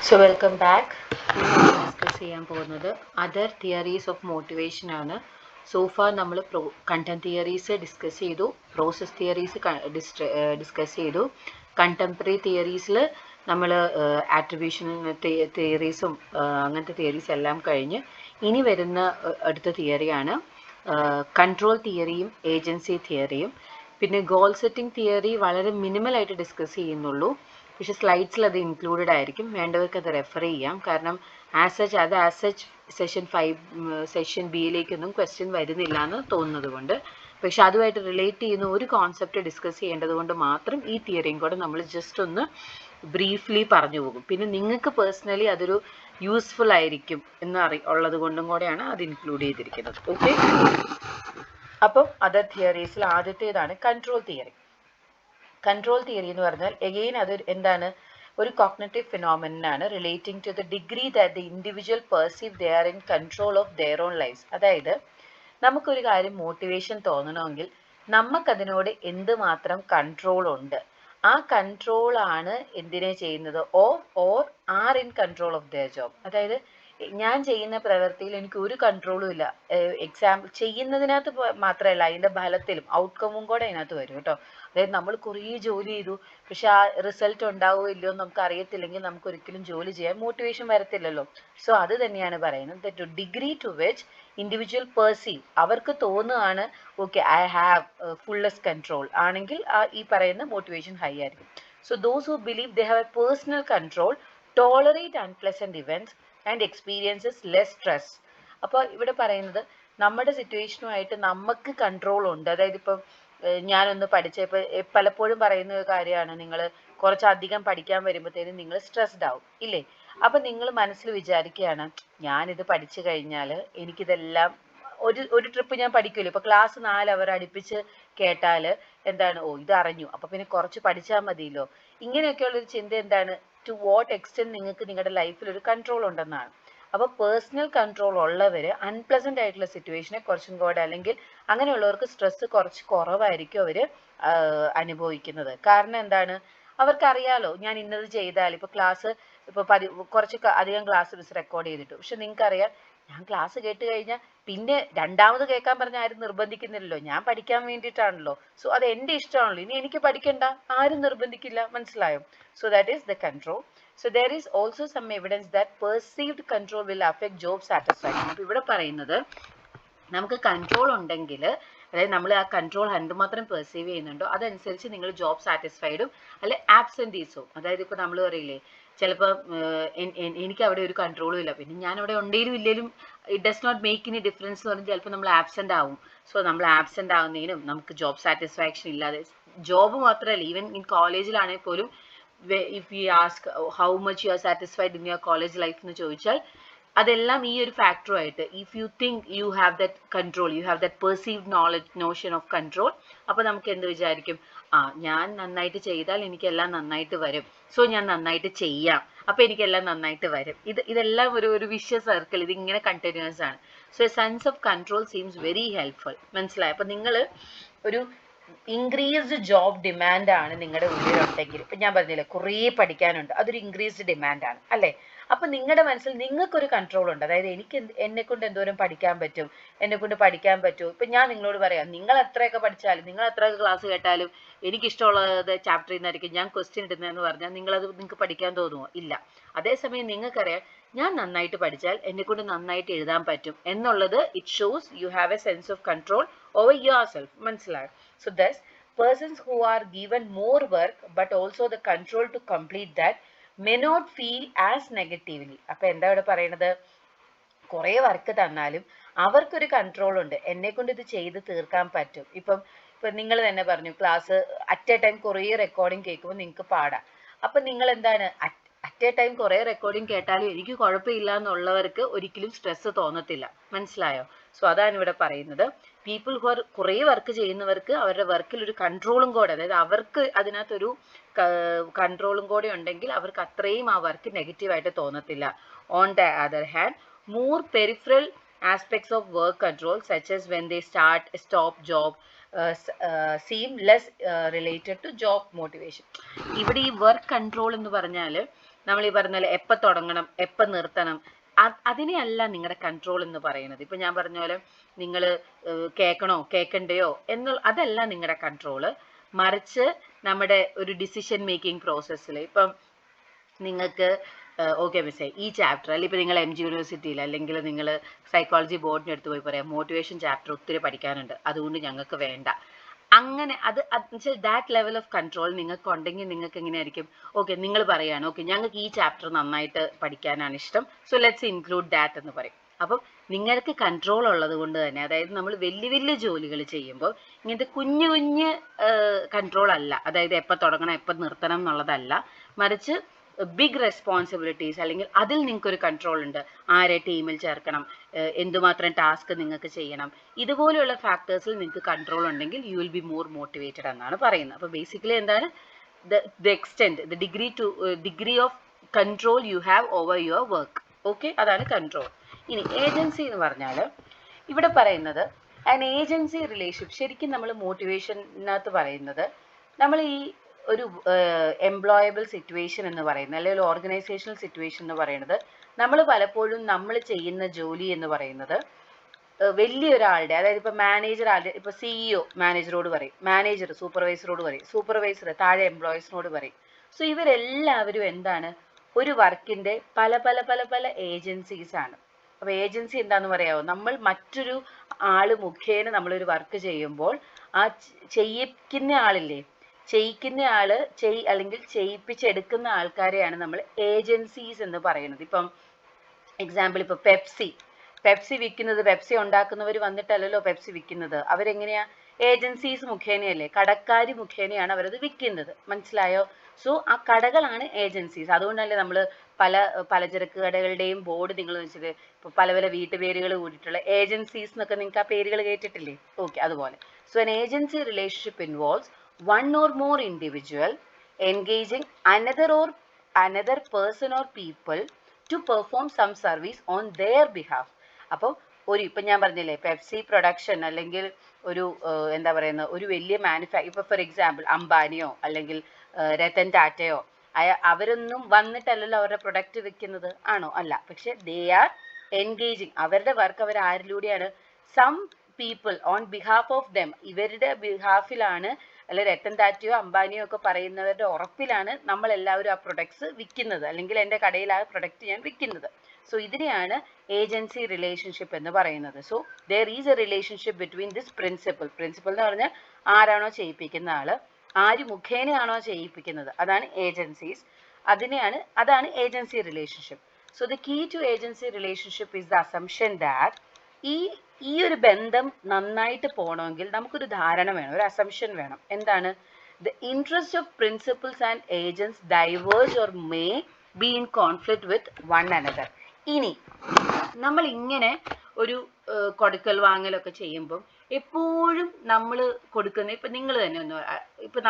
So welcome back. Discuss ചെയ്യാൻ പോകുന്നത് other theories of motivation ആണ്. സോഫാർ നമ്മൾ കണ്ടന്റ് തിയറീസ് ഡിസ്കസ് ചെയ്തു, പ്രോസസ് തിയറീസ് ഡിസ്കസ് ചെയ്തു. കണ്ടംപററി തിയറീസിൽ നമ്മൾ ആട്രിബ്യൂഷൻ തിയറീസും അങ്ങനത്തെ തിയറീസ് എല്ലാം കഴിഞ്ഞ് ഇനി വരുന്ന അടുത്ത തിയറിയാണ് കൺട്രോൾ തിയറിയും ഏജൻസി തിയറിയും. പിന്നെ ഗോൾ സെറ്റിംഗ് തിയറി വളരെ മിനിമലായിട്ട് ഡിസ്കസ് ചെയ്യുന്നുള്ളൂ, പക്ഷെ സ്ലൈഡ്സിൽ അത് ഇൻക്ലൂഡഡ് ആയിരിക്കും, വേണ്ടവർക്ക് അത് റെഫർ ചെയ്യാം. കാരണം ആസ് സച്ച് സെഷൻ ബിയിലേക്കൊന്നും ക്വസ്റ്റ്യൻ വരുന്നില്ല എന്ന് തോന്നുന്നത് കൊണ്ട്, പക്ഷെ അതുമായിട്ട് റിലേറ്റ് ചെയ്യുന്ന ഒരു കോൺസെപ്റ്റ് ഡിസ്കസ് ചെയ്യേണ്ടത് കൊണ്ട് മാത്രം ഈ തിയറിയും കൂടെ നമ്മൾ ജസ്റ്റ് ഒന്ന് ബ്രീഫ്ലി പറഞ്ഞു പോകും. പിന്നെ നിങ്ങൾക്ക് പേഴ്സണലി അതൊരു യൂസ്ഫുൾ ആയിരിക്കും ഉള്ളത് കൊണ്ടും കൂടെയാണ് അത് ഇൻക്ലൂഡ് ചെയ്തിരിക്കുന്നത്. ഓക്കെ, അപ്പം അതർ തിയറീസിൽ ആദ്യത്തേതാണ് കൺട്രോൾ തിയറി. കൺട്രോൾ തിയറി എന്ന് പറഞ്ഞാൽ എഗെയിൻ അത് എന്താണ്, ഒരു കോഗ്നിറ്റീവ് ഫിനോമിനനാണ് relating to the degree that the individual perceive they are in control of their own life. അതായത് നമുക്കൊരു കാര്യം മോട്ടിവേഷൻ തോന്നണമെങ്കിൽ നമുക്കതിനോട് എന്തുമാത്രം കൺട്രോൾ ഉണ്ട്, ആ കൺട്രോൾ ആണ് എന്തിനെ ചെയ്യുന്നത്, or R in control of there job. അതായത് ഞാൻ ചെയ്യുന്ന പ്രവൃത്തിയിൽ എനിക്ക് ഒരു കൺട്രോളും ഇല്ല. എക്സാമ്പിൾ ചെയ്യുന്നതിനകത്ത് മാത്രമല്ല, അതിൻ്റെ ഫലത്തിലും ഔട്ട്കമും കൂടെ അതിനകത്ത് വരും കേട്ടോ. അതായത് നമ്മൾ കുറേ ജോലി ചെയ്തു, പക്ഷെ ആ റിസൾട്ട് ഉണ്ടാവുമോ ഇല്ലയോ എന്ന് നമുക്ക് അറിയത്തില്ലെങ്കിൽ നമുക്ക് ഒരിക്കലും ജോലി ചെയ്യാൻ മോട്ടിവേഷൻ വരത്തില്ലല്ലോ. സോ അത് തന്നെയാണ് പറയുന്നത്, the degree to which individual perceive, അവർക്ക് തോന്നുകയാണ് okay I have fullest control ആണെങ്കിൽ ഈ പറയുന്ന മോട്ടിവേഷൻ ഹൈ ആയിരിക്കും. So those who believe they have a personal control tolerate unpleasant events and experiences less stress. അപ്പോൾ ഇവിടെ പറയുന്നത് നമ്മുടെ സിറ്റുവേഷനുമായിട്ട് നമുക്ക് കൺട്രോൾ ഉണ്ട്. അതായത് ഇപ്പം ഞാനൊന്ന് പഠിച്ചപ്പോൾ പലപ്പോഴും പറയുന്ന ഒരു കാര്യമാണ്, നിങ്ങൾ കുറച്ചധികം പഠിക്കാൻ വരുമ്പോഴത്തേനും നിങ്ങൾ സ്ട്രെസ്ഡ് ആവും ഇല്ലേ. അപ്പം നിങ്ങൾ മനസ്സിൽ വിചാരിക്കുകയാണ് ഞാനിത് പഠിച്ചു കഴിഞ്ഞാൽ എനിക്കിതെല്ലാം ഒരു ട്രിപ്പ് ഞാൻ പഠിക്കുമല്ലോ. ഇപ്പോൾ ക്ലാസ് 4 അവർ അടുപ്പിച്ച് കേട്ടാൽ എന്താണ്, ഇത് അറിഞ്ഞു, അപ്പോൾ പിന്നെ കുറച്ച് പഠിച്ചാൽ മതിയല്ലോ. ഇങ്ങനെയൊക്കെയുള്ളൊരു ചിന്ത എന്താണ്, ടു വാട്ട് എക്സ്റ്റെൻറ്റ് നിങ്ങൾക്ക് നിങ്ങളുടെ ലൈഫിൽ ഒരു കൺട്രോൾ ഉണ്ടെന്നാണ്. അപ്പോൾ പേഴ്സണൽ കൺട്രോൾ ഉള്ളവർ അൺപ്ലസൻ്റ് ആയിട്ടുള്ള സിറ്റുവേഷനെ കുറച്ചും കൂടെ, അല്ലെങ്കിൽ അങ്ങനെയുള്ളവർക്ക് സ്ട്രെസ്സ് കുറച്ച് കുറവായിരിക്കും അവർ അനുഭവിക്കുന്നത്. കാരണം എന്താണ്, അവർക്കറിയാലോ ഞാൻ ഇന്നത് ചെയ്താൽ, ഇപ്പോൾ ക്ലാസ് ഇപ്പോൾ കുറച്ച് അധികം ക്ലാസ് മിസ് റെക്കോർഡ് ചെയ്തിട്ടു, പക്ഷെ നിങ്ങൾക്കറിയാം ഞാൻ ക്ലാസ് കേട്ട് കഴിഞ്ഞാൽ പിന്നെ രണ്ടാമത് കേൾക്കാൻ പറഞ്ഞാൽ ആരും നിർബന്ധിക്കുന്നില്ലല്ലോ, ഞാൻ പഠിക്കാൻ വേണ്ടിയിട്ടാണല്ലോ. സോ അത് എൻ്റെ ഇഷ്ടമാണല്ലോ, ഇനി എനിക്ക് പഠിക്കണ്ട, ആരും നിർബന്ധിക്കില്ല. മനസ്സിലായോ? So that is the control. So there is also some evidence that perceived control will affect job satisfaction. അപ്പോൾ ഇവിടെ പറയുന്നത് നമുക്ക് കൺട്രോൾ ഉണ്ടെങ്കിൽ, അതായത് നമ്മൾ ആ കൺട്രോൾ എന്തുമാത്രം പെർസീവ് ചെയ്യുന്നുണ്ടോ അതനുസരിച്ച് നിങ്ങൾ ജോബ് സാറ്റിസ്ഫൈഡും അല്ലെ ആബ്സെൻറ്റീസും. അതായത് ഇപ്പോൾ നമ്മൾ പറയില്ലേ, ചിലപ്പോൾ എനിക്ക് അവിടെ ഒരു കൺട്രോളും ഇല്ല, പിന്നെ ഞാൻ അവിടെ ഉണ്ടെങ്കിലും ഇല്ലെങ്കിലും it does not make any difference എന്ന് പറഞ്ഞാൽ ചിലപ്പോൾ നമ്മൾ ആബ്സെൻ്റ് ആവും. സോ നമ്മൾ ആബ്സെൻ്റ് ആവുന്നതിനും നമുക്ക് ജോബ് സാറ്റിസ്ഫാക്ഷൻ ഇല്ലാതെ, ജോബ് മാത്രമല്ല ഈവൻ ഇൻ കോളേജിലാണെങ്കിൽ പോലും if we ask how much you are satisfied in your college life എന്ന് ചോദിച്ചാൽ അതെല്ലാം ഈ ഒരു ഫാക്ടറുമായിട്ട്, if you think you have that control, you have that perceived notion of control, അപ്പോൾ നമുക്ക് എന്ത് വിചാരിക്കും, ഞാൻ നന്നായിട്ട് ചെയ്താൽ എനിക്കെല്ലാം നന്നായിട്ട് വരും, സോ ഞാൻ നന്നായിട്ട് ചെയ്യാം, അപ്പോൾ എനിക്കെല്ലാം നന്നായിട്ട് വരും. ഇതെല്ലാം ഒരു വിഷ്വൽ സർക്കിൾ, ഇതിങ്ങനെ കണ്ടിന്യൂസ് ആണ്. So A sense of control seems very helpful. മനസ്സിലായി? അപ്പോൾ നിങ്ങൾ ഒരു ഇൻക്രീസ്ഡ് ജോബ് ഡിമാൻഡ് ആണ് നിങ്ങളുടെ ഉള്ളിലുണ്ടെങ്കിൽ, ഇപ്പം ഞാൻ പറഞ്ഞില്ലേ കുറേ പഠിക്കാനുണ്ട്, അതൊരു ഇൻക്രീസ്ഡ് ഡിമാൻഡാണ് അല്ലേ. അപ്പം നിങ്ങളുടെ മനസ്സിൽ നിങ്ങൾക്കൊരു കൺട്രോൾ ഉണ്ട്, അതായത് എനിക്ക് എന്നെക്കൊണ്ട് എന്തോരം പഠിക്കാൻ പറ്റും, എന്നെക്കൊണ്ട് പഠിക്കാൻ പറ്റും. ഇപ്പം ഞാൻ നിങ്ങളോട് പറയാം, നിങ്ങൾ എത്രയൊക്കെ പഠിച്ചാലും, നിങ്ങൾ എത്രയൊക്കെ ക്ലാസ് കേട്ടാലും എനിക്കിഷ്ടമുള്ളത് ചാപ്റ്ററിൽ നിന്നായിരിക്കും ഞാൻ ക്വസ്റ്റ്യൻ ഇടുന്നതെന്ന് പറഞ്ഞാൽ നിങ്ങൾക്ക് പഠിക്കാൻ തോന്നുമോ? ഇല്ല. അതേസമയം നിങ്ങൾക്കറിയാം ഞാൻ നന്നായിട്ട് പഠിച്ചാൽ എന്നെക്കൊണ്ട് നന്നായിട്ട് എഴുതാൻ പറ്റും എന്നുള്ളത്, it shows you have A sense of control over your self. മനസ്സിലായോ? So thus, persons who are given more work but also the control to complete that may not feel as negatively. അപ്പോൾ എന്താ ഇവിടെ പറയുന്നത്, കുറേ work തന്നാലും അവർക്കൊരു control ഉണ്ട്, എന്നെക്കൊണ്ട് ഇത് ചെയ്ത് തീർക്കാൻ പറ്റും. ഇപ്പം നിങ്ങൾ തന്നെ പറഞ്ഞു, ക്ലാസ് അറ്റ് എ ടൈം കുറേ റെക്കോർഡിങ് കേൾക്കുമ്പോൾ നിങ്ങൾക്ക് പാടാം. അപ്പം നിങ്ങൾ എന്താണ്, അറ്റ് എ ടൈം കുറേ റെക്കോർഡിങ് കേട്ടാലും എനിക്ക് കുഴപ്പമില്ല എന്നുള്ളവർക്ക് ഒരിക്കലും സ്ട്രെസ് തോന്നത്തില്ല. മനസ്സിലായോ? സോ അതാണ് ഇവിടെ പറയുന്നത്. പീപ്പിൾ ഹു ആർ കുറേ വർക്ക് ചെയ്യുന്നവർക്ക് അവരുടെ വർക്കിൽ ഒരു കൺട്രോളും കൂടെ, അതായത് അവർക്ക് അതിനകത്തൊരു കൺട്രോളും കൂടെ ഉണ്ടെങ്കിൽ അവർക്ക് അത്രയും ആ വർക്ക് നെഗറ്റീവായിട്ട് തോന്നത്തില്ല. On the other hand, more peripheral aspects of work control such as when they start stop job seem less related to job motivation. ഇവിടെ ഈ വർക്ക് കൺട്രോൾ എന്ന് പറഞ്ഞാൽ നമ്മൾ ഈ പറഞ്ഞ പോലെ എപ്പോൾ തുടങ്ങണം എപ്പോൾ നിർത്തണം അതിനെയല്ല നിങ്ങളുടെ കൺട്രോൾ എന്ന് പറയുന്നത്. ഇപ്പം ഞാൻ പറഞ്ഞ പോലെ നിങ്ങൾ കേൾക്കണോ കേൾക്കണ്ടയോ അതല്ല നിങ്ങളുടെ കൺട്രോള്. മറിച്ച് നമ്മുടെ ഒരു ഡിസിഷൻ മേക്കിംഗ് പ്രോസസ്സിൽ ഇപ്പം നിങ്ങൾക്ക് ഓക്കെ മിസ്സേ ഈ ചാപ്റ്റർ അല്ലെങ്കിൽ ഇപ്പോൾ നിങ്ങൾ MG യൂണിവേഴ്സിറ്റിയിൽ അല്ലെങ്കിൽ നിങ്ങൾ സൈക്കോളജി ബോർഡിൻ്റെ അടുത്ത് പോയി പറയാം മോട്ടിവേഷൻ ചാപ്റ്റർ ഒത്തിരി പഠിക്കാനുണ്ട് അതുകൊണ്ട് ഞങ്ങൾക്ക് വേണ്ട. അങ്ങനെ അത് ദാറ്റ് ലെവൽ ഓഫ് കൺട്രോൾ നിങ്ങൾക്ക് ഉണ്ടെങ്കിൽ നിങ്ങൾക്ക് എങ്ങനെയായിരിക്കും, ഓക്കെ നിങ്ങൾ പറയാണ് ഓക്കെ ഞങ്ങൾക്ക് ഈ ചാപ്റ്റർ നന്നായിട്ട് പഠിക്കാനാണ് ഇഷ്ടം, സോ ലെറ്റ്സ് ഇൻക്ലൂഡ് ദാറ്റ് എന്ന് പറയും. അപ്പം നിങ്ങൾക്ക് കൺട്രോൾ ഉള്ളത് കൊണ്ട് തന്നെ, അതായത് നമ്മൾ വലിയ വലിയ ജോലികൾ ചെയ്യുമ്പോൾ ഇങ്ങനത്തെ കുഞ്ഞു കുഞ്ഞ് കൺട്രോൾ അല്ല, അതായത് എപ്പോൾ തുടങ്ങണം എപ്പോൾ നിർത്തണം എന്നുള്ളതല്ല, മറിച്ച് ബിഗ് റെസ്പോൺസിബിലിറ്റീസ് അല്ലെങ്കിൽ അതിൽ നിങ്ങൾക്കൊരു കൺട്രോൾ ഉണ്ട്. ആരെ ടീമിൽ ചേർക്കണം, എന്തുമാത്രം ടാസ്ക് നിങ്ങൾക്ക് ചെയ്യണം, ഇതുപോലെയുള്ള ഫാക്ടേഴ്സിൽ നിങ്ങൾക്ക് കൺട്രോൾ ഉണ്ടെങ്കിൽ U will be more motivated എന്നാണ് പറയുന്നത്. അപ്പോൾ ബേസിക്കലി എന്താണ് the extent the degree of control you have over your work. Okay, അതാണ് കൺട്രോൾ. ഇനി ഏജൻസി എന്ന് പറഞ്ഞാൽ ഇവിടെ പറയുന്നത് ആൻ ഏജൻസി റിലേഷൻഷിപ്പ്. ശരിക്കും നമ്മൾ മോട്ടിവേഷനകത്ത് പറയുന്നത് നമ്മൾ ഈ ഒരു എംപ്ലോയബിൾ സിറ്റുവേഷൻ എന്ന് പറയുന്നത് അല്ലെങ്കിൽ ഓർഗനൈസേഷണൽ സിറ്റുവേഷൻ എന്ന് പറയുന്നത് നമ്മൾ പലപ്പോഴും നമ്മൾ ചെയ്യുന്ന ജോലി എന്ന് പറയുന്നത് വലിയൊരാളുടെ, അതായത് ഇപ്പോൾ മാനേജർ ഇപ്പോൾ CEO മാനേജറോട് പറയും, മാനേജർ സൂപ്പർവൈസറോട് പറയും, സൂപ്പർവൈസർ താഴെ എംപ്ലോയീസിനോട് പറയും. സോ ഇവരെല്ലാവരും എന്താണ്, ഒരു വർക്കിൻ്റെ പല പല പല പല ഏജൻസീസ് ആണ്. അപ്പോൾ ഏജൻസി എന്താണെന്ന് പറയാമോ, നമ്മൾ മറ്റൊരു ആൾ മുഖേന നമ്മളൊരു വർക്ക് ചെയ്യുമ്പോൾ ആ ചെയ്യിക്കുന്ന ആളില്ലേ, ചെയ്യിക്കുന്ന ആള് അല്ലെങ്കിൽ ചെയ്യിപ്പിച്ചെടുക്കുന്ന ആൾക്കാരെയാണ് നമ്മൾ ഏജൻസീസ് എന്ന് പറയുന്നത്. ഇപ്പം എക്സാമ്പിൾ ഇപ്പോൾ പെപ്സി വിൽക്കുന്നത്, പെപ്സി ഉണ്ടാക്കുന്നവർ വന്നിട്ടല്ലല്ലോ പെപ്സി വിൽക്കുന്നത്, അവരെങ്ങനെയാ ഏജൻസീസ് മുഖേനയല്ലേ, കടക്കാർ മുഖേനയാണ് അവരത് വിൽക്കുന്നത്. മനസ്സിലായോ? സോ ആ കടകളാണ് ഏജൻസീസ്. അതുകൊണ്ടല്ലേ നമ്മൾ പലചരക്ക് കടകളുടെയും ബോർഡ് നിങ്ങൾ വെച്ചിട്ട് ഇപ്പോൾ പല പല വീട്ടുപേരുകൾ കൂടിയിട്ടുള്ള ഏജൻസീസ് എന്നൊക്കെ നിങ്ങൾക്ക് ആ പേരുകൾ കേട്ടിട്ടില്ലേ? ഓക്കെ, അതുപോലെ. So an agency relationship involves one or more individual engaging another person or people to perform some service on their behalf. അപ്പോൾ ഇപ്പം ഞാൻ പറഞ്ഞില്ലേ പെപ്സി പ്രൊഡക്ഷൻ അല്ലെങ്കിൽ ഒരു എന്താ പറയുന്നത് ഒരു വലിയ ഇപ്പോൾ ഫോർ എക്സാമ്പിൾ അംബാനിയോ അല്ലെങ്കിൽ രത്തൻ ടാറ്റയോ അവരൊന്നും വന്നിട്ടല്ലല്ലോ അവരുടെ പ്രൊഡക്റ്റ് വിൽക്കുന്നത്, ആണോ? അല്ല. പക്ഷെ ദേ ആർ എൻഗേജിങ്, അവരുടെ വർക്ക് അവർ ആരിലൂടെയാണ്, some people on behalf of them, ഇവരുടെ ബിഹാഫിലാണ്, അല്ലെ രത്തൻ ടാറ്റയോ അംബാനിയോ ഒക്കെ പറയുന്നവരുടെ ഉറപ്പിലാണ് നമ്മൾ എല്ലാവരും ആ പ്രൊഡക്ട്സ് വിൽക്കുന്നത്, അല്ലെങ്കിൽ എൻ്റെ കടയിൽ ആ പ്രൊഡക്റ്റ് ഞാൻ വിൽക്കുന്നത്. സോ ഇതിനെയാണ് ഏജൻസി റിലേഷൻഷിപ്പ് എന്ന് പറയുന്നത്. So there is A relationship between this principle എന്ന് പറഞ്ഞാൽ ആരാണോ ചെയ്യിപ്പിക്കുന്ന ആള്, ആര് മുഖേനയാണോ ചെയ്യിപ്പിക്കുന്നത്, അതാണ് ഏജൻസീസ്. അതാണ് agency relationship. So the key to agency relationship is the assumption that ഈ ഒരു ബന്ധം നന്നായിട്ട് പോകണമെങ്കിൽ നമുക്കൊരു ധാരണ വേണം, ഒരു അസംഷൻ വേണം. എന്താണ്? The interest of principles and agents diverge or may be in conflict with one another. ഇനി നമ്മൾ ഇങ്ങനെ ഒരു കൊടുക്കൽ വാങ്ങലൊക്കെ ചെയ്യുമ്പം എപ്പോഴും നമ്മൾ കൊടുക്കുന്ന, ഇപ്പം നിങ്ങൾ തന്നെ ഇപ്പം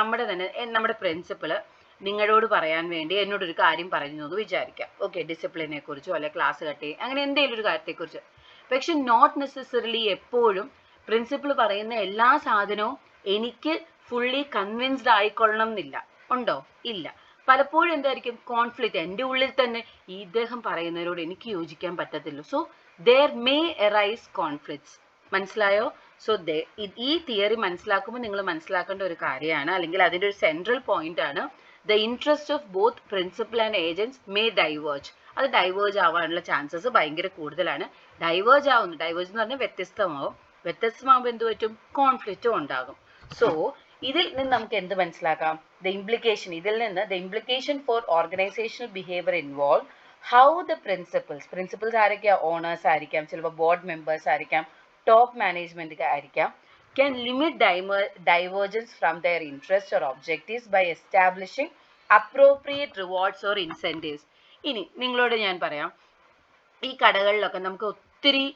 നമ്മുടെ പ്രിൻസിപ്പിള് നിങ്ങളോട് പറയാൻ വേണ്ടി എന്നോടൊരു കാര്യം പറഞ്ഞു എന്ന് വിചാരിക്കാം. ഓക്കെ, ഡിസിപ്ലിനെ കുറിച്ചോ അല്ലെ ക്ലാസ് കട്ട് അങ്ങനെ എന്തെങ്കിലും ഒരു കാര്യത്തെക്കുറിച്ച്. പക്ഷെ നോട്ട് നെസസറിലി എപ്പോഴും പ്രിൻസിപ്പിൾ പറയുന്ന എല്ലാ സാധനവും എനിക്ക് ഫുള്ളി കൺവിൻസ്ഡ് ആയിക്കൊള്ളണം എന്നില്ല. ഉണ്ടോ? ഇല്ല. പലപ്പോഴും എന്തായിരിക്കും കോൺഫ്ലിക്റ്റ്, എൻ്റെ ഉള്ളിൽ തന്നെ ഇദ്ദേഹം പറയുന്നവരോട് എനിക്ക് യോജിക്കാൻ പറ്റത്തില്ല. So there may arise conflicts. മനസ്സിലായോ? സോ ഈ തിയറി മനസ്സിലാക്കുമ്പോൾ നിങ്ങൾ മനസ്സിലാക്കേണ്ട ഒരു കാര്യമാണ്, അല്ലെങ്കിൽ അതിൻ്റെ ഒരു സെൻട്രൽ പോയിന്റ് ആണ്, the interest of both principal and agents may diverge. അത് ഡൈവേർജ് ആവാനുള്ള ചാൻസസ് ഭയങ്കര കൂടുതലാണ്. ഡൈവേർജ് എന്ന് പറഞ്ഞാൽ വ്യത്യസ്തമാകുമ്പോൾ എന്ത് പറ്റും? കോൺഫ്ലിക്റ്റും ഉണ്ടാകും. സോ ഇതിൽ നിന്ന് നമുക്ക് എന്ത് മനസ്സിലാക്കാം? The implication for organisational behaviour involve how the principals ആരൊക്കെയാ? ഓണേഴ്സ് ആയിരിക്കാം, ചിലപ്പോൾ ബോർഡ് മെമ്പേഴ്സ് ആയിരിക്കാം, ടോപ്പ് മാനേജ്മെന്റ് ആയിരിക്കാം, can limit divergence from their interests or objectives by establishing appropriate rewards or incentives. ഇനി നിങ്ങളോട് ഞാൻ പറയാം, ഈ കടകളിലൊക്കെ നമുക്ക് ഒത്തിരി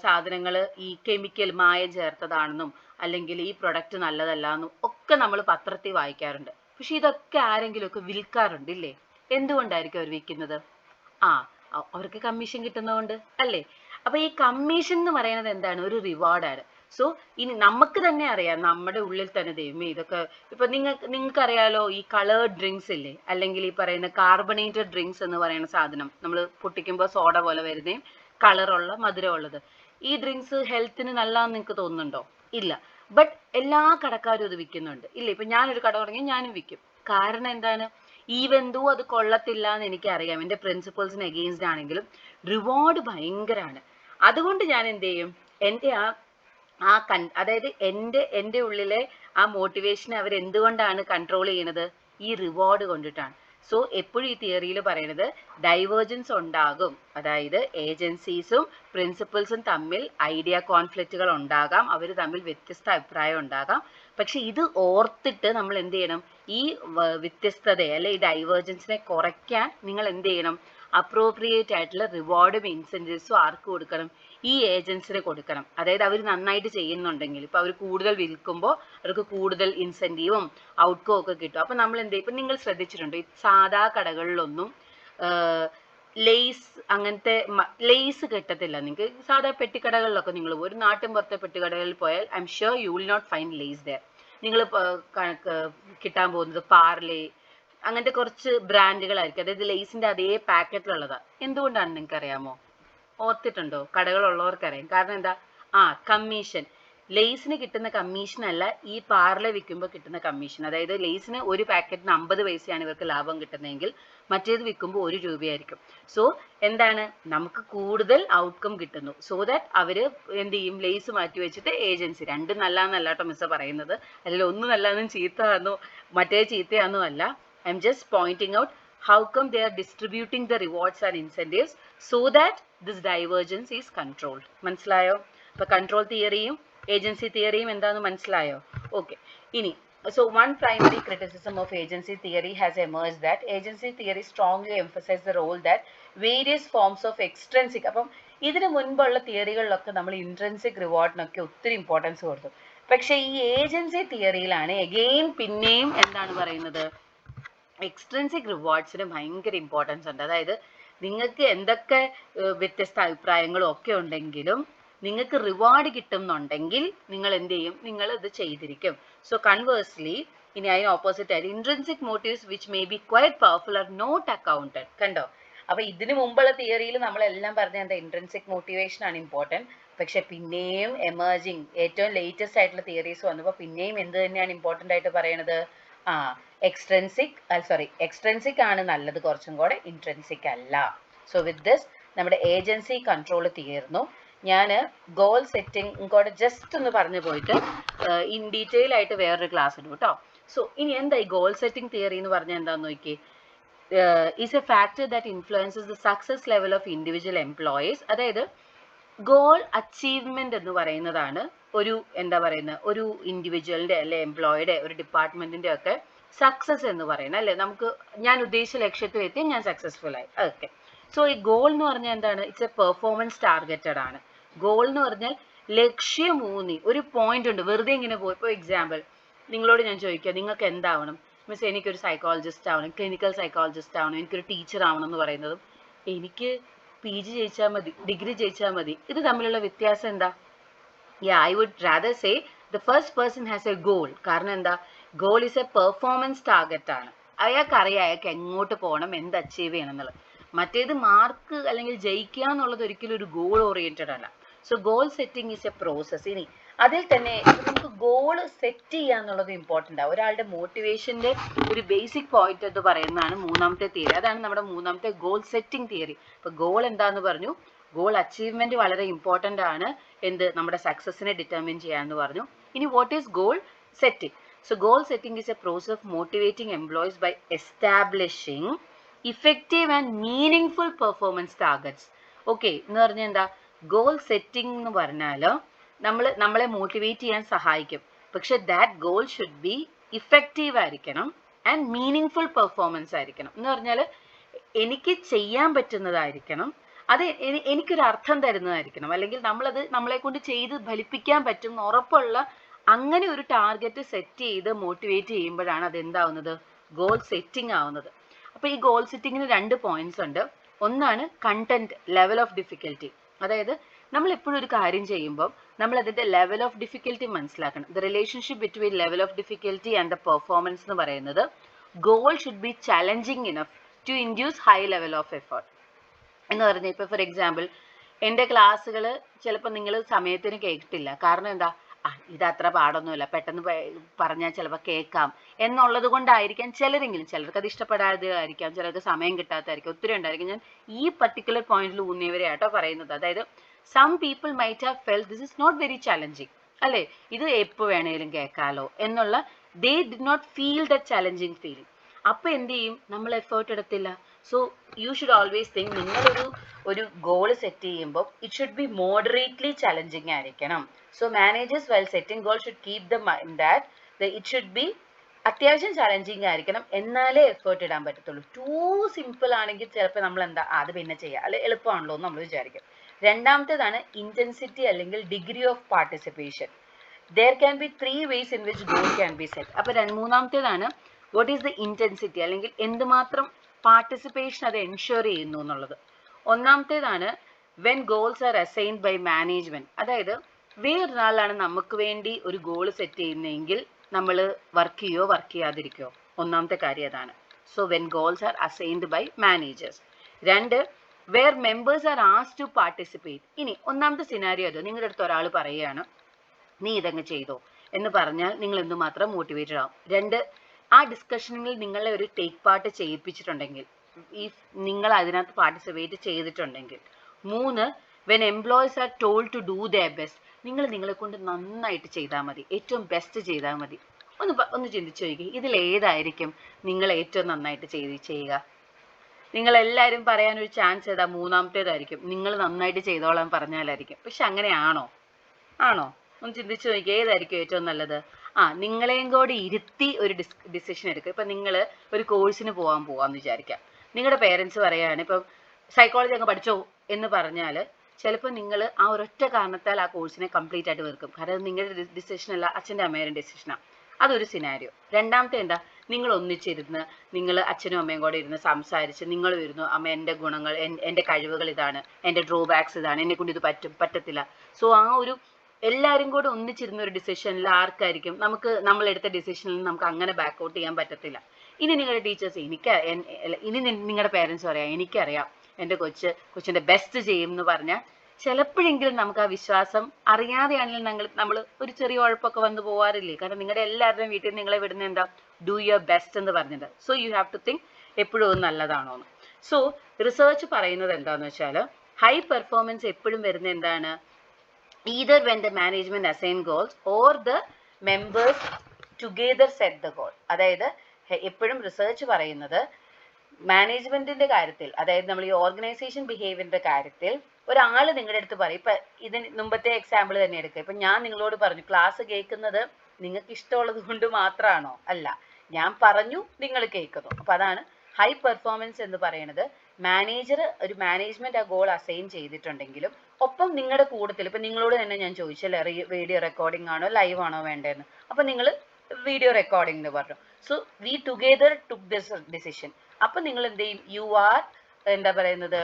സാധനങ്ങൾ ഈ കെമിക്കൽ മായം ചേർത്തതാണെന്നും അല്ലെങ്കിൽ ഈ പ്രൊഡക്റ്റ് നല്ലതല്ല എന്നും ഒക്കെ നമ്മൾ പത്രത്തിൽ വായിക്കാറുണ്ട്. പക്ഷെ ഇതൊക്കെ ആരെങ്കിലുമൊക്കെ വിൽക്കാറുണ്ട് ഇല്ലേ? എന്തുകൊണ്ടായിരിക്കും അവർ വിൽക്കുന്നത്? അവർക്ക് കമ്മീഷൻ കിട്ടുന്നതുകൊണ്ട് അല്ലേ? അപ്പൊ ഈ കമ്മീഷൻ എന്ന് പറയുന്നത് എന്താണ്? ഒരു റിവാർഡാണ്. സോ ഇനി നമുക്ക് തന്നെ അറിയാം നമ്മുടെ ഉള്ളിൽ തന്നെ ദൈവമേ ഇതൊക്കെ ഇപ്പൊ നിങ്ങൾക്കറിയാലോ ഈ കളേർഡ് ഡ്രിങ്ക്സ് ഇല്ലേ, അല്ലെങ്കിൽ ഈ പറയുന്ന കാർബണേറ്റഡ് ഡ്രിങ്ക്സ് എന്ന് പറയുന്ന സാധനം നമ്മൾ പൊട്ടിക്കുമ്പോൾ സോഡ പോലെ വരുന്നേയും കളറുള്ള മധുരമുള്ളത്. ഈ ഡ്രിങ്ക്സ് ഹെൽത്തിന് നല്ലതാന്ന് നിങ്ങൾക്ക് തോന്നുന്നുണ്ടോ? ഇല്ല. ബട്ട് എല്ലാ കടക്കാരും ഇത് വിൽക്കുന്നുണ്ട് ഇല്ലേ? ഇപ്പൊ ഞാനൊരു കട തുടങ്ങി ഞാനും വിൽക്കും. കാരണം എന്താണ്? ഈവൻ ദോ അത് കൊള്ളത്തില്ല എന്ന് എനിക്കറിയാം, എൻ്റെ പ്രിൻസിപ്പൾസിന് എഗെയിൻസ്റ്റ് ആണെങ്കിലും റിവാർഡ് ഭയങ്കരമാണ്. അതുകൊണ്ട് ഞാൻ എന്ത് ചെയ്യും, എൻ്റെ അതായത് എൻ്റെ ഉള്ളിലെ ആ മോട്ടിവേഷനെ അവർ എന്തുകൊണ്ടാണ് കൺട്രോൾ ചെയ്യുന്നത്? ഈ റിവാർഡ് കൊണ്ടിട്ടാണ്. സോ എപ്പോഴും ഈ തിയറിയിൽ പറയുന്നത് ഡൈവേർജൻസ് ഉണ്ടാകും, അതായത് ഏജൻസീസും പ്രിൻസിപ്പൽസും തമ്മിൽ ഐഡിയ കോൺഫ്ലിക്റ്റുകൾ ഉണ്ടാകാം, അവർ തമ്മിൽ വ്യത്യസ്ത അഭിപ്രായം ഉണ്ടാകാം. പക്ഷെ ഇത് ഓർത്തിട്ട് നമ്മൾ എന്ത് ചെയ്യണം? ഈ വ്യത്യസ്തതയെ അല്ലെ ഈ ഡൈവേർജൻസിനെ കുറയ്ക്കാൻ നിങ്ങൾ എന്ത് ചെയ്യണം? അപ്രോപ്രിയേറ്റ് ആയിട്ടുള്ള റിവാർഡും ഇൻസെൻറ്റീവ്സും ആർക്ക് കൊടുക്കണം? ഈ ഏജൻസിന് കൊടുക്കണം. അതായത് അവർ നന്നായിട്ട് ചെയ്യുന്നുണ്ടെങ്കിൽ, ഇപ്പൊ അവർ കൂടുതൽ വിൽക്കുമ്പോൾ അവർക്ക് കൂടുതൽ ഇൻസെൻറ്റീവും ഔട്ട്കം ഒക്കെ കിട്ടും. അപ്പൊ നമ്മൾ എന്ത് ചെയ്യും? ഇപ്പൊ നിങ്ങൾ ശ്രദ്ധിച്ചിട്ടുണ്ടോ ഈ സാധാ കടകളിലൊന്നും ലേസ് അങ്ങനത്തെ ലേസ് കിട്ടത്തില്ല. നിങ്ങൾക്ക് സാധാ പെട്ടിക്കടകളിലൊക്കെ നിങ്ങൾ ഒരു നാട്ടിൻ പുറത്തെ പെട്ടിക്കടകളിൽ പോയാൽ I am sure you will not find Lay's there. നിങ്ങൾ കിട്ടാൻ പോകുന്നത് പാർലെ അങ്ങനത്തെ കുറച്ച് ബ്രാൻഡുകളായിരിക്കും, അതായത് ലേസിന്റെ അതേ പാക്കറ്റിലുള്ളതാ. എന്തുകൊണ്ടാണ് നിങ്ങൾക്ക് അറിയാമോ? ഓർത്തിട്ടുണ്ടോ? കടകളുള്ളവർക്കറിയാം. കാരണം എന്താ? കമ്മീഷൻ. ലേസിന് കിട്ടുന്ന കമ്മീഷൻ അല്ല ഈ പാർലെ വിൽക്കുമ്പോൾ കിട്ടുന്ന കമ്മീഷൻ. അതായത് ലേസിന് ഒരു പാക്കറ്റിന് 50 പൈസയാണ് ഇവർക്ക് ലാഭം കിട്ടുന്നതെങ്കിൽ മറ്റേത് വിൽക്കുമ്പോൾ 1 രൂപയായിരിക്കും. സോ എന്താണ്? നമുക്ക് കൂടുതൽ ഔട്ട്കം കിട്ടുന്നു. സോ ദാറ്റ് അവര് എന്ത് ചെയ്യും? ലേസ് മാറ്റി വെച്ചിട്ട് ഏജൻസി, രണ്ടും നല്ലതെന്നല്ല കേട്ടോ മിസ്സ പറയുന്നത്, അല്ലെങ്കിൽ ഒന്നും നല്ലതെന്നും ചീത്തയാണെന്നോ മറ്റേ ചീത്തയാണെന്നോ അല്ല. I am just pointing out how come they are distributing the rewards and incentives so that this divergence is controlled. മനസ്സിലായോ? അപ്പൊ കൺട്രോൾ തിയറിയും ഏജൻസി തിയറിയും എന്താണെന്ന് മനസ്സിലായോ? ഓക്കെ. ഇനി so one primary criticism of agency theory has emerged that agency theory strongly emphasizes the role that various forms of extrinsic, അപ്പം ഇതിനു മുൻപുള്ള തിയറികളിലൊക്കെ നമ്മൾ intrinsic റിവാർഡിനൊക്കെ ഒത്തിരി ഇമ്പോർട്ടൻസ് കൊടുത്തു. പക്ഷെ ഈ ഏജൻസി തിയറിയിലാണ് എഗെയിൻ പിന്നെയും എന്താണ് പറയുന്നത്? എക്സ്ട്രിൻസിക് റിവാർഡ്സിന് ഭയങ്കര ഇമ്പോർട്ടൻസ് ഉണ്ട്. അതായത് നിങ്ങൾക്ക് എന്തൊക്കെ വ്യത്യസ്ത അഭിപ്രായങ്ങളും ഒക്കെ ഉണ്ടെങ്കിലും നിങ്ങൾക്ക് റിവാർഡ് കിട്ടുന്നുണ്ടെങ്കിൽ നിങ്ങൾ എന്ത് ചെയ്യും? നിങ്ങൾ ഇത് ചെയ്തിരിക്കും. സോ കൺവേഴ്സ്ലി ഇനി അതിന് ഓപ്പോസിറ്റ് ആയിട്ട് intrinsic motives which may be quite powerful are not accounted. കണ്ടോ? അപ്പൊ ഇതിനു മുമ്പുള്ള തിയറിയിൽ നമ്മളെല്ലാം പറഞ്ഞ എന്താ? ഇൻട്രിൻസിക് മോട്ടിവേഷൻ ആണ് ഇമ്പോർട്ടൻറ്റ്. പക്ഷെ പിന്നെയും എമേർജിങ് ഏറ്റവും ലേറ്റസ്റ്റ് ആയിട്ടുള്ള തിയറീസ് വന്നപ്പോൾ പിന്നെയും എന്ത് തന്നെയാണ് ഇമ്പോർട്ടൻ്റ് ആയിട്ട് പറയണത്? എക്സ്ട്രിൻസിക് ആണ് നല്ലത് കുറച്ചും കൂടെ, ഇൻട്രിൻസിക് അല്ല. സോ വിത്ത് ദിസ് നമ്മുടെ ഏജൻസി കൺട്രോൾ തീർന്നു. ഞാൻ ഗോൾ സെറ്റിംഗ് കൂടെ ജസ്റ്റ് ഒന്ന് പറഞ്ഞു പോയിട്ട് ഇൻ ഡീറ്റെയിൽ ആയിട്ട് വേറൊരു ക്ലാസ് ഇടും കേട്ടോ. സോ ഇനി എന്താ ഈ ഗോൾ സെറ്റിംഗ് തിയറി എന്ന് പറഞ്ഞാൽ എന്താന്ന് നോക്കി? Is A factor that influences the success level of individual employees. അതായത് ഗോൾ അച്ചീവ്മെന്റ് എന്ന് പറയുന്നതാണ് ഒരു എന്താ പറയുന്നത് ഒരു ഇൻഡിവിജ്വലിന്റെ അല്ലെ എംപ്ലോയിയുടെ ഒരു ഡിപ്പാർട്ട്മെന്റിന്റെ ഒക്കെ സക്സസ് എന്ന് പറയുന്നത് അല്ലേ? നമുക്ക് ഞാൻ ഉദ്ദേശിച്ച ലക്ഷ്യത്തിൽ എത്തി, ഞാൻ സക്സസ്ഫുൾ ആയി. ഓക്കെ. സോ ഈ ഗോൾ എന്ന് പറഞ്ഞാൽ എന്താണ്? ഇറ്റ്സ് എ പെർഫോമൻസ് ടാർഗറ്റഡ് ആണ്. ഗോൾ എന്ന് പറഞ്ഞാൽ ലക്ഷ്യമൂന്നി ഒരു പോയിന്റ് ഉണ്ട്, വെറുതെ ഇങ്ങനെ പോയി. ഇപ്പോൾ എക്സാമ്പിൾ നിങ്ങളോട് ഞാൻ ചോദിക്കുക, നിങ്ങൾക്ക് എന്താവണം? മീൻസ് എനിക്കൊരു സൈക്കോളജിസ്റ്റ് ആവണം, ക്ലിനിക്കൽ സൈക്കോളജിസ്റ്റ് ആവണം, എനിക്കൊരു ടീച്ചർ ആവണം എന്ന് പറയുന്നതും എനിക്ക് PG ജയിച്ചാൽ മതി, ഡിഗ്രി ജയിച്ചാൽ മതി, ഇത് തമ്മിലുള്ള വ്യത്യാസം എന്താ? I would rather say the first person has a goal. കാരണം എന്താ? Goal is A performance target ആണ്. അയാൾക്കറിയാം അയാൾക്ക് എങ്ങോട്ട് പോകണം, എന്ത് അച്ചീവ് ചെയ്യണം എന്നുള്ളത്. മറ്റേത് മാർക്ക് അല്ലെങ്കിൽ ജയിക്കുക എന്നുള്ളത് ഒരിക്കലും ഒരു ഗോൾ ഓറിയന്റഡ് അല്ല. So goal setting is A process. ഇനി അതിൽ തന്നെ നമുക്ക് ഗോൾ സെറ്റ് ചെയ്യുക എന്നുള്ളത് ഇമ്പോർട്ടൻ്റ് ആണ്. ഒരാളുടെ മോട്ടിവേഷൻ്റെ ഒരു ബേസിക് പോയിന്റ് എന്ന് പറയുന്നതാണ് മൂന്നാമത്തെ തിയറി. അതാണ് നമ്മുടെ മൂന്നാമത്തെ ഗോൾ സെറ്റിംഗ് തിയറി. അപ്പോൾ ഗോൾ എന്താന്ന് പറഞ്ഞു? ഗോൾ അച്ചീവ്മെന്റ് വളരെ ഇമ്പോർട്ടൻ്റ് ആണ്. എന്ത്? നമ്മുടെ സക്സസിനെ ഡിറ്റർമിൻ ചെയ്യാമെന്ന് പറഞ്ഞു. ഇനി what is goal setting? So goal setting is a process of motivating employees by establishing effective and meaningful performance targets. Okay, എന്ന് പറഞ്ഞാൽ എന്താ? ഗോൾ സെറ്റിംഗ് എന്ന് പറഞ്ഞാൽ നമ്മളെ മോട്ടിവേറ്റ് ചെയ്യാൻ സഹായിക്കും. പക്ഷെ that goal should B effective ആയിരിക്കണം ആൻഡ് മീനിങ് പെർഫോമൻസ് ആയിരിക്കണം. എന്ന് പറഞ്ഞാൽ എനിക്ക് ചെയ്യാൻ പറ്റുന്നതായിരിക്കണം, അത് എനിക്കൊരു അർത്ഥം തരുന്നതായിരിക്കണം, അല്ലെങ്കിൽ നമ്മളത് നമ്മളെ കൊണ്ട് ചെയ്ത് ഫലിപ്പിക്കാൻ പറ്റും എന്ന് ഉറപ്പുള്ള അങ്ങനെ ഒരു ടാർഗറ്റ് സെറ്റ് ചെയ്ത് മോട്ടിവേറ്റ് ചെയ്യുമ്പോഴാണ് അതെന്താവുന്നത്? ഗോൾ സെറ്റിംഗ് ആവുന്നത്. അപ്പോൾ ഈ ഗോൾ സെറ്റിങ്ങിന് 2 പോയിന്റ്സ് ഉണ്ട്. ഒന്നാണ് കണ്ടന്റ് ലെവൽ ഓഫ് ഡിഫിക്കൽറ്റി. അതായത് നമ്മൾ എപ്പോഴും ഒരു കാര്യം ചെയ്യുമ്പോൾ നമ്മൾ അതിന്റെ ലെവൽ ഓഫ് ഡിഫിക്കൽട്ടി മനസ്സിലാക്കണം. The relationship between level of difficulty and the performance എന്ന് പറയുന്നത് goal should be challenging enough to induce high level of effort എന്ന് പറഞ്ഞാൽ ഇപ്പോൾ ഫോർ എക്സാമ്പിൾ എൻ്റെ ക്ലാസ്സുകൾ ചിലപ്പോൾ നിങ്ങൾ സമയത്തിന് കേട്ടില്ല. കാരണം എന്താ, ഇത് അത്ര പാടൊന്നുമില്ല, പെട്ടെന്ന് പറഞ്ഞാൽ ചിലപ്പോൾ കേൾക്കാം എന്നുള്ളത് കൊണ്ടായിരിക്കാം ചിലരെങ്കിലും. ചിലർക്ക് അത് ഇഷ്ടപ്പെടാതെ ആയിരിക്കാം, ചിലർക്ക് സമയം കിട്ടാത്തതായിരിക്കും, ഒത്തിരി ഉണ്ടായിരിക്കും. ഞാൻ ഈ പർട്ടിക്കുലർ പോയിന്റിൽ ഊന്നിയവരെ ആട്ടോ പറയുന്നത്. അതായത് some people might have felt this is not very challenging, അല്ലേ, ഇത് എപ്പോൾ വേണേലും കേൾക്കാലോ എന്നുള്ള, they did not feel the challenging feeling. അപ്പോൾ എന്ത് ചെയ്യും, നമ്മൾ എഫേർട്ട് എടുത്തില്ല. So you should always think, നിങ്ങളൊരു ഗോൾ സെറ്റ് ചെയ്യുമ്പോൾ it should be moderately challenging ആയിരിക്കണം. So managers while setting goal should keep the mind that it should be അത്യാവശ്യം challenging ആയിരിക്കണം, എന്നാലേ എഫേർട്ട് ഇടാൻ പറ്റത്തുള്ളൂ. ടൂ സിമ്പിൾ ആണെങ്കിൽ ചിലപ്പോൾ നമ്മൾ എന്താ അത് പിന്നെ ചെയ്യാം, അല്ലെ എളുപ്പമാണല്ലോ എന്ന് നമ്മൾ വിചാരിക്കും. രണ്ടാമത്തേതാണ് ഇന്റൻസിറ്റി അല്ലെങ്കിൽ degree of participation. there can be 3 ways in which goal can be set. അപ്പോൾ മൂന്നാമത്തേതാണ് what is the intensity അല്ലെങ്കിൽ എന്തുമാത്രം പാർട്ടിസിപ്പേഷൻ അത് എൻഷുർ ചെയ്യുന്നു എന്നുള്ളത്. ഒന്നാമത്തേതാണ് when goals are assigned by management. അതായത് വേറൊരാളാണ് നമുക്ക് വേണ്ടി ഒരു ഗോൾ സെറ്റ് ചെയ്യുന്നതെങ്കിൽ നമ്മൾ വർക്ക് ചെയ്യോ വർക്ക് ചെയ്യാതിരിക്കോ, ഒന്നാമത്തെ കാര്യം അതാണ്. So when goals are assigned by managers. രണ്ട്, where members are asked to participate. ഇനി ഒന്നാമത്തെ സിനാരിയോ അത്, നിങ്ങളുടെ അടുത്ത് ഒരാൾ പറയുകയാണ് നീ ഇതങ്ങ് ചെയ്തോ എന്ന് പറഞ്ഞാൽ നിങ്ങൾ എന്തുമാത്രം മോട്ടിവേറ്റഡ് ആവും. രണ്ട്, ആ ഡിസ്കഷനിൽ നിങ്ങളെ ഒരു ടേക്ക് പാർട്ട് ചെയ്യിപ്പിച്ചിട്ടുണ്ടെങ്കിൽ, ഈ നിങ്ങൾ അതിനകത്ത് പാർട്ടിസിപ്പേറ്റ് ചെയ്തിട്ടുണ്ടെങ്കിൽ. മൂന്ന്, when employees are told to do their best. നിങ്ങൾ നിങ്ങളെ കൊണ്ട് നന്നായിട്ട് ചെയ്താൽ മതി, ഏറ്റവും ബെസ്റ്റ് ചെയ്താൽ മതി. ഒന്ന് ചിന്തിച്ചു നോക്കി, ഇതിലേതായിരിക്കും നിങ്ങൾ ഏറ്റവും നന്നായിട്ട് ചെയ്യുക? നിങ്ങളെല്ലാവരും പറയാനൊരു ചാൻസ് ഏതാ? മൂന്നാമത്തേതായിരിക്കും, നിങ്ങൾ നന്നായിട്ട് ചെയ്തോളാൻ പറഞ്ഞാലായിരിക്കും. പക്ഷെ അങ്ങനെയാണോ? ഒന്ന് ചിന്തിച്ചു നോക്കി, ഏതായിരിക്കും ഏറ്റവും നല്ലത്? നിങ്ങളെയും കൂടി ഇരുത്തി ഒരു ഡിസിഷൻ എടുക്കുക. ഇപ്പം നിങ്ങൾ ഒരു കോഴ്സിന് പോകാമെന്ന് വിചാരിക്കാം. നിങ്ങളുടെ പേരൻസ് പറയുകയാണ് ഇപ്പം സൈക്കോളജി അങ്ങ് പഠിച്ചോ എന്ന് പറഞ്ഞാൽ ചിലപ്പോൾ നിങ്ങൾ ആ ഒരൊറ്റ കാരണത്താൽ ആ കോഴ്സിനെ കംപ്ലീറ്റ് ആയിട്ട് വെറുക്കും. കാരണം നിങ്ങളുടെ ഡിസിഷൻ അല്ല, അച്ഛൻ്റെ അമ്മയുടെ ഡിസിഷനാണ്. അതൊരു സിനാരിയോ. രണ്ടാമത്തെ എന്താ, നിങ്ങൾ ഒന്നിച്ചിരുന്ന് നിങ്ങൾ അച്ഛനും അമ്മയും കൂടെ ഇരുന്ന് സംസാരിച്ച് നിങ്ങൾ വരുന്നു, അമ്മ എൻ്റെ ഗുണങ്ങൾ, എൻ്റെ കഴിവുകൾ ഇതാണ്, എൻ്റെ ഡ്രോബാക്സ് ഇതാണ്, എന്നെ കൊണ്ട് ഇത് പറ്റത്തില്ല. സോ ആ ഒരു എല്ലാവരും കൂടെ ഒന്നിച്ചിരുന്ന ഒരു ഡിസിഷനിൽ ആർക്കായിരിക്കും, നമ്മളെടുത്ത ഡിസിഷനിൽ നമുക്ക് അങ്ങനെ ബാക്ക് ഔട്ട് ചെയ്യാൻ പറ്റത്തില്ല. ഇനി നിങ്ങളുടെ ടീച്ചേഴ്സ് ഇനി നിങ്ങളുടെ പേരൻസ് പറയാം എനിക്കറിയാം എൻ്റെ കൊച്ചിൻ്റെ ബെസ്റ്റ് ചെയ്യും എന്ന് പറഞ്ഞാൽ ചിലപ്പോഴെങ്കിലും നമുക്ക് ആ വിശ്വാസം അറിയാതെയാണെങ്കിലും നമ്മൾ ഒരു ചെറിയ ഉഴപ്പൊക്കെ വന്നു പോവാറില്ലേ? കാരണം നിങ്ങളുടെ എല്ലാവരുടെയും വീട്ടിൽ നിങ്ങളെ വിടുന്ന എന്താ, ഡു യുവർ ബെസ്റ്റ് എന്ന് പറഞ്ഞത്. So you have to think എപ്പോഴും അത് നല്ലതാണോ എന്ന്. സോ റിസർച്ച് പറയുന്നത് എന്താന്ന് വെച്ചാൽ ഹൈ പെർഫോമൻസ് എപ്പോഴും വരുന്ന എന്താണ്, either when the management assign goals or the members together set the goal. അതായത് എപ്പോഴും റിസർച്ച് പറയുന്നത് മാനേജ്മെന്റിന്റെ കാര്യത്തിൽ, അതായത് നമ്മൾ ഈ ഓർഗനൈസേഷൻ ബിഹേവിയറിന്റെ കാര്യത്തിൽ ഒരാൾ നിങ്ങളുടെ അടുത്ത് പറയും. ഇപ്പൊ ഇതിന് മുമ്പത്തെ എക്സാമ്പിൾ തന്നെ എടുക്കുക. ഇപ്പൊ ഞാൻ നിങ്ങളോട് പറഞ്ഞു ക്ലാസ് കേൾക്കുന്നത് നിങ്ങൾക്ക് ഇഷ്ടമുള്ളത് കൊണ്ട് മാത്രമാണോ? അല്ല, ഞാൻ പറഞ്ഞു നിങ്ങൾ കേൾക്കുന്നു. അപ്പൊ അതാണ് ഹൈ പെർഫോമൻസ് എന്ന് പറയുന്നത്. ഒരു മാനേജ്മെന്റ് ആ ഗോൾ അസൈൻ ചെയ്തിട്ടുണ്ടെങ്കിലും ഒപ്പം നിങ്ങളുടെ കൂട്ടത്തിൽ, ഇപ്പൊ നിങ്ങളോട് തന്നെ ഞാൻ ചോദിച്ചല്ലേ വീഡിയോ റെക്കോർഡിംഗ് ആണോ ലൈവ് ആണോ വേണ്ടതെന്ന്. അപ്പൊ നിങ്ങൾ വീഡിയോ റെക്കോർഡിംഗ് എന്ന് പറഞ്ഞു. So we together took this decision. അപ്പൊ നിങ്ങൾ എന്ത് ചെയ്യും, യു ആർ എന്താ പറയുന്നത്,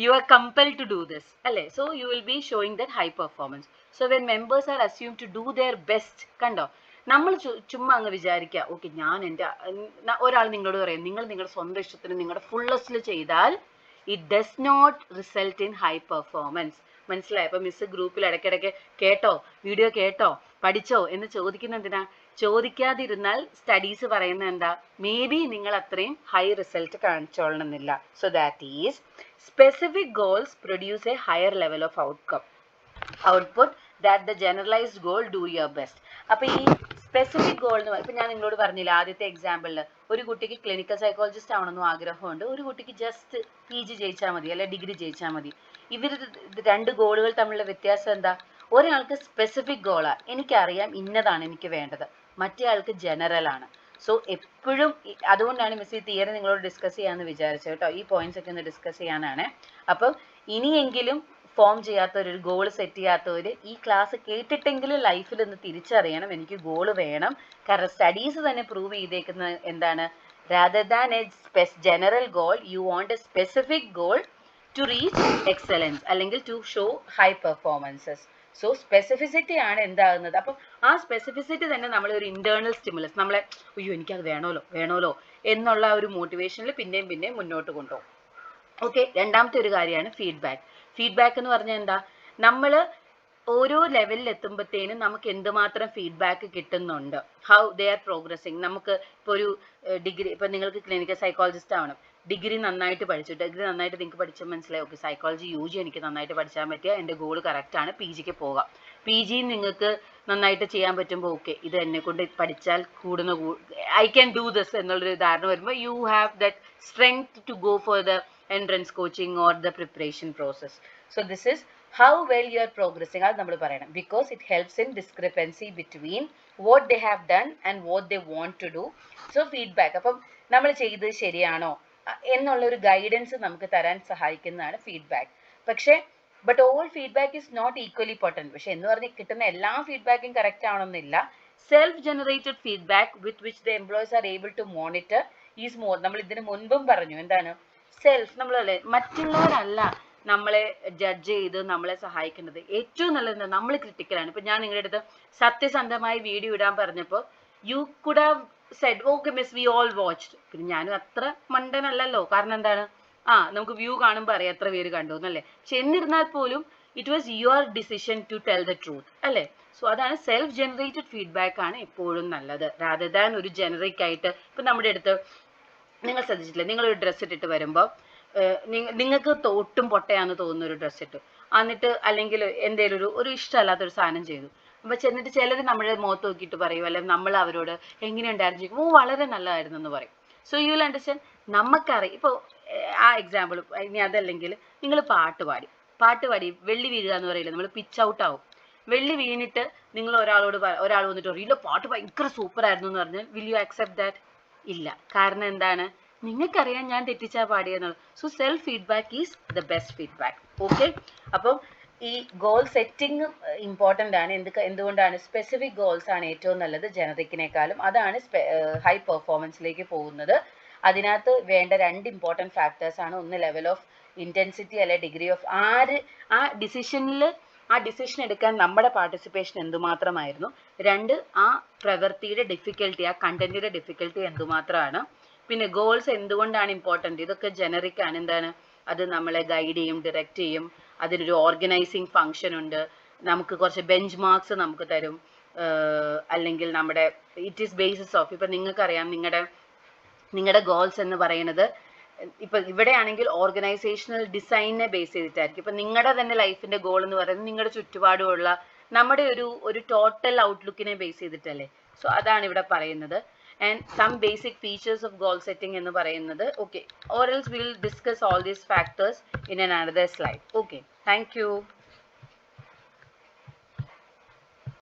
you are compelled to do this, അല്ലേ? So you will be showing that high performance. So when members are assume to do their best, കണ്ടോ, നമ്മൾ ചുമ്മാ അങ്ങ് വിചാരിക്കുക ഓക്കെ ഒരാൾ നിങ്ങളോട് പറയും നിങ്ങൾ നിങ്ങളുടെ സ്വന്തം ഇഷ്ടത്തിന് നിങ്ങളുടെ ഫുള്ളസ്റ്റിൽ ചെയ്താൽ it does not result in high performance. മനസ്സിലായി? അപ്പൊ മിസ് ഗ്രൂപ്പിൽ ഇടയ്ക്കിടയ്ക്ക് വീഡിയോ കേട്ടോ പഠിച്ചോ എന്ന് ചോദിക്കുന്ന എന്തിനാ? ചോദിക്കാതിരുന്നാൽ സ്റ്റഡീസ് പറയുന്നത് എന്താ, മേ ബി നിങ്ങൾ അത്രയും ഹൈ റിസൾട്ട് കാണിച്ചോളണമെന്നില്ല. So that is specific goals produce a higher level of output that the generalized goal do your best. അപ്പൊ ഈ സ്പെസിഫിക് ഗോൾ എന്ന് ഇപ്പൊ ഞാൻ നിങ്ങളോട് പറഞ്ഞില്ല ആദ്യത്തെ എക്സാമ്പിളിൽ, ഒരു കുട്ടിക്ക് ക്ലിനിക്കൽ സൈക്കോളജിസ്റ്റ് ആവണമെന്നും ആഗ്രഹമുണ്ട്, ഒരു കുട്ടിക്ക് ജസ്റ്റ് PG ജയിച്ചാൽ മതി അല്ലെ ഡിഗ്രി ജയിച്ചാൽ മതി. രണ്ട് ഗോളുകൾ തമ്മിലുള്ള വ്യത്യാസം എന്താ? ഒരാൾക്ക് സ്പെസിഫിക് ഗോളാ, എനിക്കറിയാം ഇന്നതാണ് എനിക്ക് വേണ്ടത്, മറ്റേ ആൾക്ക് ജനറൽ ആണ്. സോ എപ്പോഴും അതുകൊണ്ടാണ് മിസ് ഈ തിയറി നിങ്ങളോട് ഡിസ്കസ് ചെയ്യാമെന്ന് വിചാരിച്ചത് കേട്ടോ. ഈ പോയിന്റ്സ് ഒക്കെ ഒന്ന് ഡിസ്കസ് ചെയ്യാനാണ്. അപ്പം ഇനിയെങ്കിലും ഫോം ചെയ്യാത്തവർ, ഒരു ഗോൾ സെറ്റ് ചെയ്യാത്തവർ ഈ ക്ലാസ് കേട്ടിട്ടെങ്കിലും ലൈഫിൽ ഒന്ന് തിരിച്ചറിയണം എനിക്ക് ഗോൾ വേണം. കാരണം സ്റ്റഡീസ് തന്നെ പ്രൂവ് ചെയ്തേക്കുന്നത് എന്താണ്, rather than a general goal you want a specific goal to reach excellence അല്ലെങ്കിൽ to show high performances. So specificity ആണ് എന്താകുന്നത്. അപ്പം ആ സ്പെസിഫിസിറ്റി തന്നെ നമ്മൾ ഒരു ഇന്റേണൽ സ്റ്റിമുലസ്, നമ്മളെ അയ്യോ എനിക്കത് വേണമല്ലോ എന്നുള്ള ഒരു മോട്ടിവേഷനിൽ പിന്നെയും മുന്നോട്ട് കൊണ്ടുപോകും. ഓക്കെ, രണ്ടാമത്തെ ഒരു കാര്യമാണ് ഫീഡ്ബാക്ക്. ഫീഡ്ബാക്ക് എന്ന് പറഞ്ഞാൽ എന്താ, നമ്മൾ ഓരോ ലെവലിൽ എത്തുമ്പോഴത്തേനും നമുക്ക് എന്തുമാത്രം ഫീഡ്ബാക്ക് കിട്ടുന്നുണ്ട്, ഹൗ ദേ ആർ പ്രോഗ്രസിങ്. നമുക്ക് ഇപ്പോൾ ഒരു ഡിഗ്രി, ഇപ്പം നിങ്ങൾക്ക് ക്ലിനിക്കൽ സൈക്കോളജിസ്റ്റ് ആവണം, ഡിഗ്രി നന്നായിട്ട് പഠിച്ചു, ഡിഗ്രി നന്നായിട്ട് നിങ്ങൾക്ക് പഠിച്ചാൽ മനസ്സിലായി ഓക്കെ സൈക്കോളജി UG എനിക്ക് നന്നായിട്ട് പഠിച്ചാൽ പറ്റിയ എൻ്റെ ഗോൾ കറക്റ്റാണ്, PGക്ക് പോകാം. PG നിങ്ങൾക്ക് നന്നായിട്ട് ചെയ്യാൻ പറ്റുമ്പോൾ ഓക്കെ ഇത് എന്നെ കൊണ്ട് പഠിച്ചാൽ ഐ ക്യാൻ ഡു ദിസ് എന്നുള്ളൊരു ധാരണ വരുമ്പോൾ you have that strength to go for the entrance coaching or the preparation process. So this is how well you are progressing. അത് നമ്മൾ പറയണം, because it helps in discrepancy between what they have done and what they want to do. So feedback, അപ്പം നമ്മൾ ചെയ്തത് ശരിയാണോ എന്നുള്ളൊരു guidance നമുക്ക് തരാൻ സഹായിക്കുന്നതാണ് ഫീഡ്ബാക്ക്. പക്ഷേ but all feedback is not equally potent. പക്ഷെ എന്ന് പറഞ്ഞ് കിട്ടുന്ന എല്ലാ ഫീഡ്ബാക്കും കറക്റ്റ് ആവണമെന്നില്ല. Self generated feedback with which the employees are able to monitor is more. നമ്മൾ ഇതിന് മുൻപും പറഞ്ഞു എന്താണ്, സെൽഫ്, നമ്മളല്ലേ മറ്റുള്ളവരല്ല നമ്മളെ ജഡ്ജ് ചെയ്ത് നമ്മളെ സഹായിക്കേണ്ടത്. ഏറ്റവും നല്ലത് നമ്മൾ ക്രിട്ടിക്കലാണ്. ഇപ്പം ഞാൻ നിങ്ങളുടെ അടുത്ത് സത്യസന്ധമായി വീഡിയോ ഇടാൻ പറഞ്ഞപ്പോൾ you could have said okay miss we all watched. പിന്നെ ഞാനും അത്ര മണ്ടനല്ലല്ലോ, കാരണം എന്താണ്, നമുക്ക് വ്യൂ കാണുമ്പോൾ അറിയാം എത്ര പേര് കണ്ടു എന്നല്ലേ. പക്ഷെ എന്നിരുന്നാൽ പോലും it was your decision to tell the truth അല്ലേ. സോ അതാണ് സെൽഫ് ജനറേറ്റഡ് ഫീഡ്ബാക്ക് ആണ് എപ്പോഴും നല്ലത്, റാദർ ദാൻ ഒരു ജനറിക് ആയിട്ട്. ഇപ്പം നമ്മുടെ അടുത്ത് നിങ്ങൾ ശ്രദ്ധിച്ചിട്ടില്ലേ, നിങ്ങളൊരു ഡ്രസ്സ് ഇട്ടിട്ട് വരുമ്പോൾ നിങ്ങൾക്ക് ഒട്ടും പൊട്ടയാന്ന് തോന്നുന്ന ഒരു ഡ്രസ്സ് ഇട്ടു, എന്നിട്ട് അല്ലെങ്കിൽ എന്തെങ്കിലും ഒരു ഇഷ്ടമല്ലാത്തൊരു സാധനം ചെയ്തു, അപ്പം ചെന്നിട്ട് ചിലർ നമ്മുടെ മുഖത്ത് നോക്കിയിട്ട് പറയും, അല്ലെങ്കിൽ നമ്മൾ അവരോട് എങ്ങനെയുണ്ടായിരുന്നു ചോദിക്കും, വളരെ നല്ലതായിരുന്നു എന്ന് പറയും. സോ യു വിൽ അണ്ടർസ്റ്റാൻഡ്, നമുക്കറിയാം. ഇപ്പോൾ ആ എക്സാമ്പിൾ, ഇനി അതല്ലെങ്കിൽ നിങ്ങൾ പാട്ട് പാടി വെള്ളി വീഴുക എന്ന് പറയില്ല, നമ്മൾ പിച്ച് ഔട്ട് ആവും. വെള്ളി വീണിട്ട് നിങ്ങൾ ഒരാൾ വന്നിട്ട് പറയും ഇല്ല പാട്ട് ഭയങ്കര സൂപ്പർ ആയിരുന്നു എന്ന് പറഞ്ഞാൽ വിൽ യു അക്സെപ്റ്റ് ദാറ്റ്? ഇല്ല. കാരണം എന്താണ്, നിങ്ങൾക്കറിയാം ഞാൻ തെറ്റിച്ചാ പാടിയെന്നുള്ളത്. So self feedback is the best feedback. Okay, അപ്പം ഈ ഗോൾ സെറ്റിംഗ് ഇമ്പോർട്ടൻ്റ് ആണ്. എന്തുകൊണ്ടാണ്, സ്പെസിഫിക് ഗോൾസ് ആണ് ഏറ്റവും നല്ലത് ജനറിക്കിനേക്കാളും. അതാണ് ഹൈ പെർഫോമൻസിലേക്ക് പോകുന്നത്. അതിനകത്ത് വേണ്ട 2 ഇമ്പോർട്ടൻറ്റ് ഫാക്ടേഴ്സ് ആണ്. ഒന്ന് ലെവൽ ഓഫ് ഇൻറ്റൻസിറ്റി അല്ലെ ഡിഗ്രി ഓഫ് ആ ഡിസിഷൻ എടുക്കാൻ നമ്മുടെ പാർട്ടിസിപ്പേഷൻ എന്തുമാത്രമായിരുന്നു. 2 ആ പ്രവൃത്തിയുടെ ഡിഫിക്കൽട്ടി, ആ കണ്ടന്റിന്റെ ഡിഫിക്കൽട്ടി എന്തുമാത്രമാണ്. പിന്നെ ഗോൾസ് എന്തുകൊണ്ടാണ് ഇമ്പോർട്ടൻ്റ്, ഇതൊക്കെ ജനറിക് ആണ്. എന്താണ്, അത് നമ്മളെ ഗൈഡ് ചെയ്യും, ഡയറക്റ്റ് ചെയ്യും, അതിനൊരു ഓർഗനൈസിങ് ഫങ്ഷൻ ഉണ്ട്, നമുക്ക് കുറച്ച് ബെഞ്ച് മാർക്സ് നമുക്ക് തരും, അല്ലെങ്കിൽ നമ്മുടെ ഇറ്റ് ഈസ് ബേസിസ് ഓഫ്, ഇപ്പം നിങ്ങൾക്കറിയാം നിങ്ങളുടെ ഗോൾസ് എന്ന് പറയുന്നത് ഇപ്പം ഇവിടെയാണെങ്കിൽ ഓർഗനൈസേഷണൽ ഡിസൈനിനെ ബേസ് ചെയ്തിട്ടായിരിക്കും. ഇപ്പം നിങ്ങളുടെ തന്നെ ലൈഫിൻ്റെ ഗോൾ എന്ന് പറയുന്നത് നിങ്ങളുടെ ചുറ്റുപാടുമുള്ള നമ്മുടെ ഒരു ടോട്ടൽ ഔട്ട്ലുക്കിനെ ബേസ് ചെയ്തിട്ടല്ലേ. സോ അതാണ് ഇവിടെ പറയുന്നത്. And some basic features of goal setting എന്ന് പറയുന്നത്. Okay, or else we will discuss all these factors in another slide. Okay, thank you.